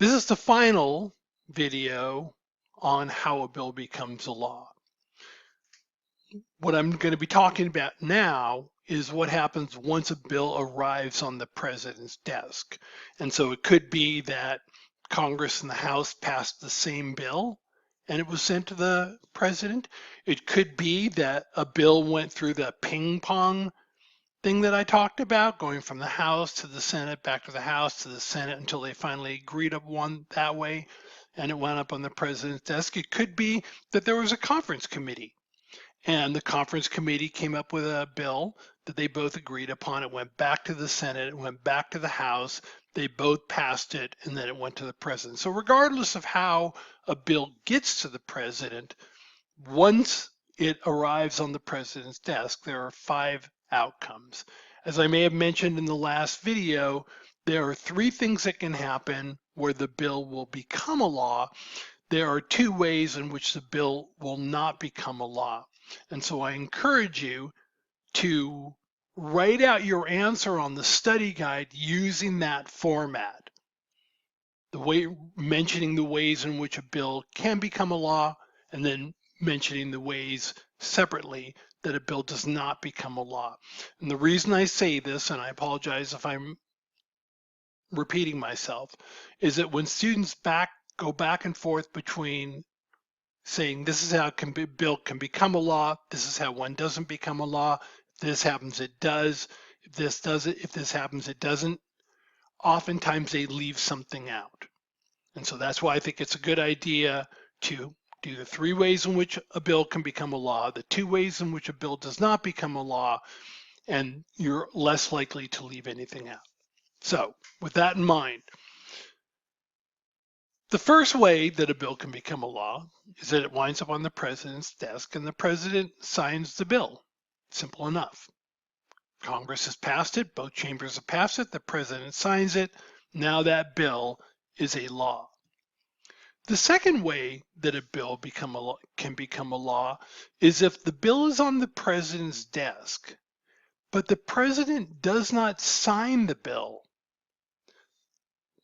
This is the final video on how a bill becomes a law. What I'm going to be talking about now is what happens once a bill arrives on the president's desk. And so it could be that Congress and the House passed the same bill and it was sent to the president. It could be that a bill went through the ping pong thing that I talked about, going from the House to the Senate, back to the House to the Senate until they finally agreed upon that way, and it wound up on the president's desk. It could be that there was a conference committee, and the conference committee came up with a bill that they both agreed upon. It went back to the Senate, it went back to the House, they both passed it, and then it went to the president. So regardless of how a bill gets to the president, once it arrives on the president's desk, there are 5 outcomes. As I may have mentioned in the last video, there are 3 things that can happen where the bill will become a law. There are 2 ways in which the bill will not become a law. And so I encourage you to write out your answer on the study guide using that format. Mentioning the ways in which a bill can become a law, and then mentioning the ways separately that a bill does not become a law. And the reason I say this, and I apologize if I'm repeating myself, is that when students go back and forth between saying this is how a bill can become a law, this is how one doesn't become a law, if this happens it does, if this does it, if this happens it doesn't, oftentimes they leave something out. And so that's why I think it's a good idea to do the 3 ways in which a bill can become a law, the 2 ways in which a bill does not become a law, and you're less likely to leave anything out. So with that in mind, the first way that a bill can become a law is that it winds up on the president's desk and the president signs the bill. Simple enough. Congress has passed it, both chambers have passed it, the president signs it. Now that bill is a law. The second way that a bill can become a law is if the bill is on the president's desk, but the president does not sign the bill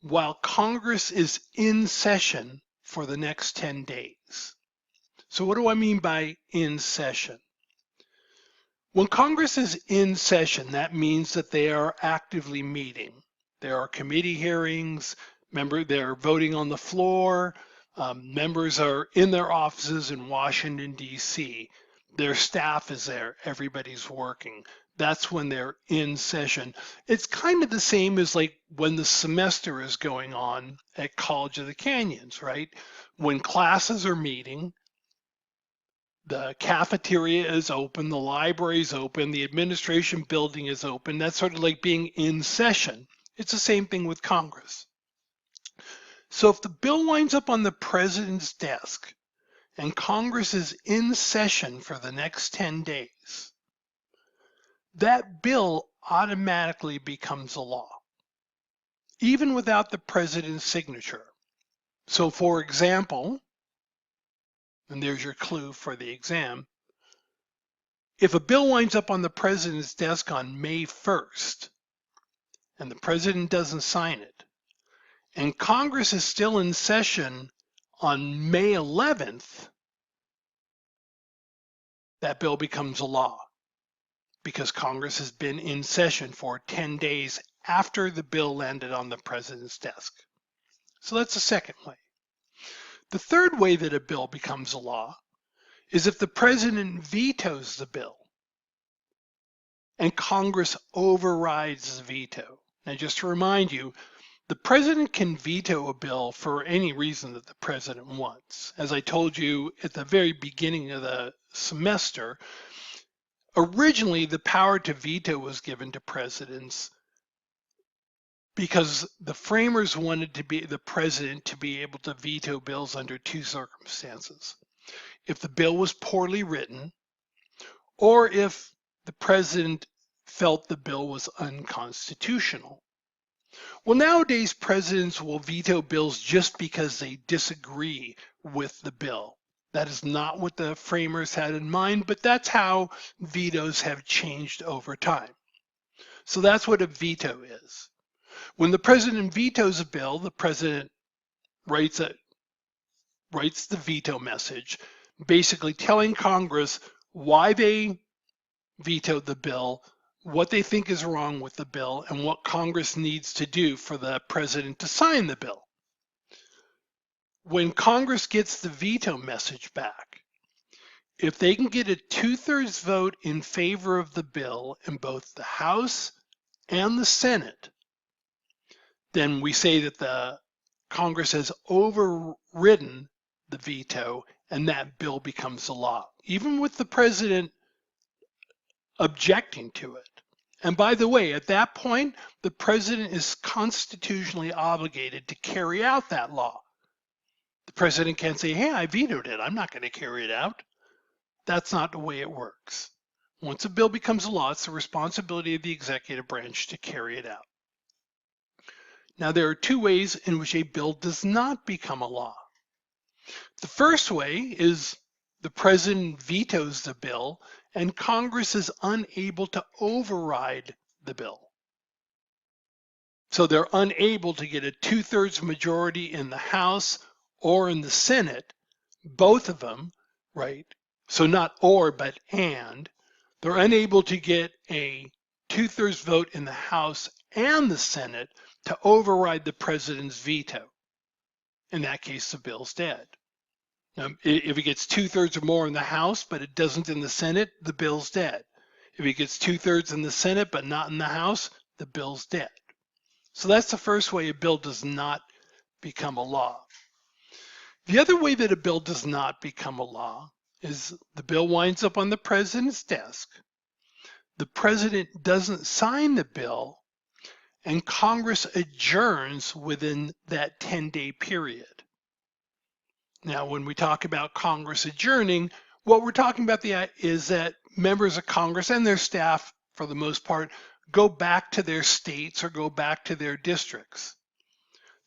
while Congress is in session for the next 10 days. So what do I mean by in session? When Congress is in session, that means that they are actively meeting. There are committee hearings, they're voting on the floor, members are in their offices in Washington, D.C. Their staff is there, everybody's working. That's when they're in session. It's kind of the same as like when the semester is going on at College of the Canyons, right? When classes are meeting, the cafeteria is open, the library is open, the administration building is open. That's sort of like being in session. It's the same thing with Congress. So if the bill winds up on the president's desk and Congress is in session for the next 10 days, that bill automatically becomes a law, even without the president's signature. So for example, and there's your clue for the exam, if a bill winds up on the president's desk on May 1st and the president doesn't sign it, and Congress is still in session on May 11th, that bill becomes a law because Congress has been in session for 10 days after the bill landed on the president's desk. So that's the second way. The third way that a bill becomes a law is if the president vetoes the bill and Congress overrides the veto. Now, just to remind you, the president can veto a bill for any reason that the president wants. As I told you at the very beginning of the semester, originally the power to veto was given to presidents because the framers wanted the president to be able to veto bills under 2 circumstances. If the bill was poorly written, or if the president felt the bill was unconstitutional. Well, nowadays, presidents will veto bills just because they disagree with the bill. That is not what the framers had in mind, but that's how vetoes have changed over time. So that's what a veto is. When the president vetoes a bill, the president writes the veto message, basically telling Congress why they vetoed the bill, what they think is wrong with the bill, and what Congress needs to do for the president to sign the bill. When Congress gets the veto message back, if they can get a 2/3 vote in favor of the bill in both the House and the Senate, then we say that the Congress has overridden the veto and that bill becomes a law, even with the president objecting to it. And by the way, at that point, the president is constitutionally obligated to carry out that law. The president can't say, hey, I vetoed it, I'm not going to carry it out. That's not the way it works. Once a bill becomes a law, it's the responsibility of the executive branch to carry it out. Now, there are two ways in which a bill does not become a law. The first way is the president vetoes the bill and Congress is unable to override the bill. So they're unable to get a 2/3 majority in the House or in the Senate, both of them, right? So not or, but and. They're unable to get a 2/3 vote in the House and the Senate to override the president's veto. In that case, the bill's dead. Now, if it gets 2/3 or more in the House, but it doesn't in the Senate, the bill's dead. If it gets 2/3 in the Senate, but not in the House, the bill's dead. So that's the first way a bill does not become a law. The other way that a bill does not become a law is the bill winds up on the president's desk. The president doesn't sign the bill, and Congress adjourns within that 10-day period. Now, when we talk about Congress adjourning, what we're talking about is that members of Congress and their staff, for the most part, go back to their states or go back to their districts.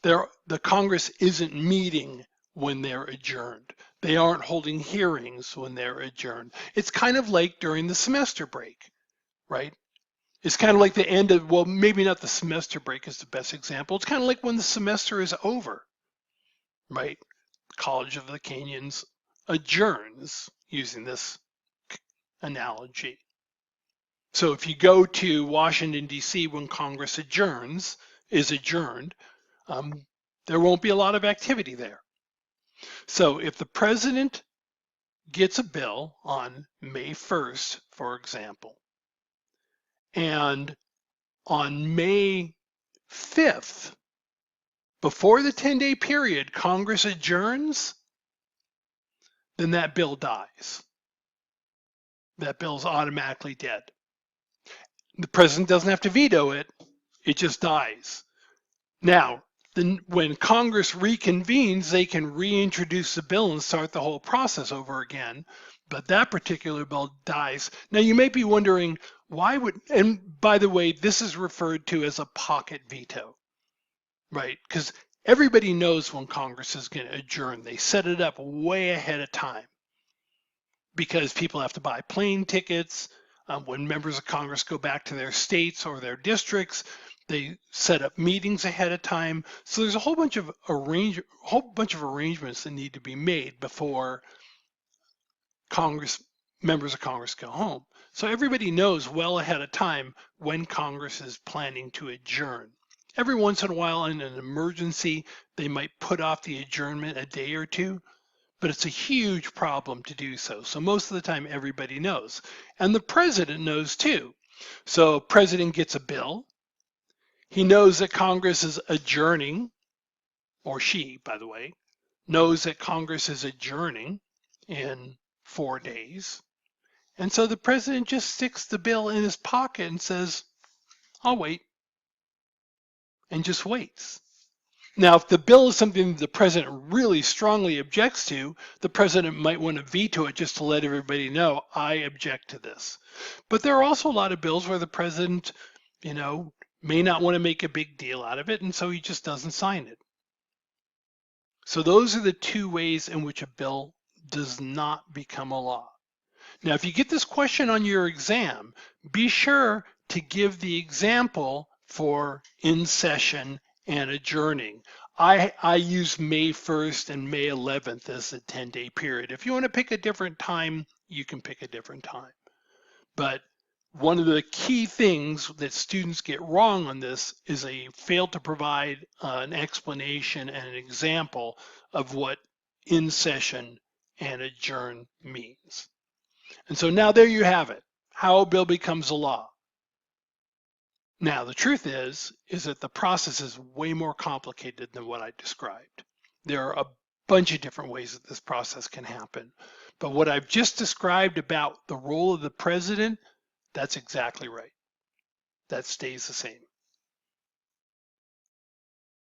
The Congress isn't meeting when they're adjourned. They aren't holding hearings when they're adjourned. It's kind of like during the semester break, right? It's kind of like the end of, well, maybe not the semester break is the best example. It's kind of like when the semester is over, right? College of the Canyons adjourns, using this analogy. So if you go to Washington, D.C. when Congress is adjourned, there won't be a lot of activity there. So if the president gets a bill on May 1st, for example, and on May 5th, before the 10-day period, Congress adjourns, then that bill dies. That bill's automatically dead. The president doesn't have to veto it, it just dies. Now, when Congress reconvenes, they can reintroduce the bill and start the whole process over again, but that particular bill dies. Now, you may be wondering, and by the way, this is referred to as a pocket veto, right? Because everybody knows when Congress is going to adjourn. They set it up way ahead of time because people have to buy plane tickets. When members of Congress go back to their states or their districts, they set up meetings ahead of time. So there's a whole bunch of arrangements that need to be made before members of Congress go home. So everybody knows well ahead of time when Congress is planning to adjourn. Every once in a while, in an emergency, they might put off the adjournment a day or two, but it's a huge problem to do so. So most of the time, everybody knows. And the president knows too. So president gets a bill. He knows that Congress is adjourning, or she, by the way, knows that Congress is adjourning in 4 days. And so the president just sticks the bill in his pocket and says, I'll wait, and just waits. Now, if the bill is something the president really strongly objects to, the president might want to veto it just to let everybody know, I object to this. But there are also a lot of bills where the president, may not want to make a big deal out of it, and so he just doesn't sign it. So those are the two ways in which a bill does not become a law. Now, if you get this question on your exam, be sure to give the example for in session and adjourning. I use May 1st and May 11th as a 10-day period. If you want to pick a different time, you can pick a different time. But one of the key things that students get wrong on this is they fail to provide an explanation and an example of what in session and adjourn means. And so now there you have it, how a bill becomes a law. Now, the truth is that the process is way more complicated than what I described. There are a bunch of different ways that this process can happen. But what I've just described about the role of the president, that's exactly right. That stays the same.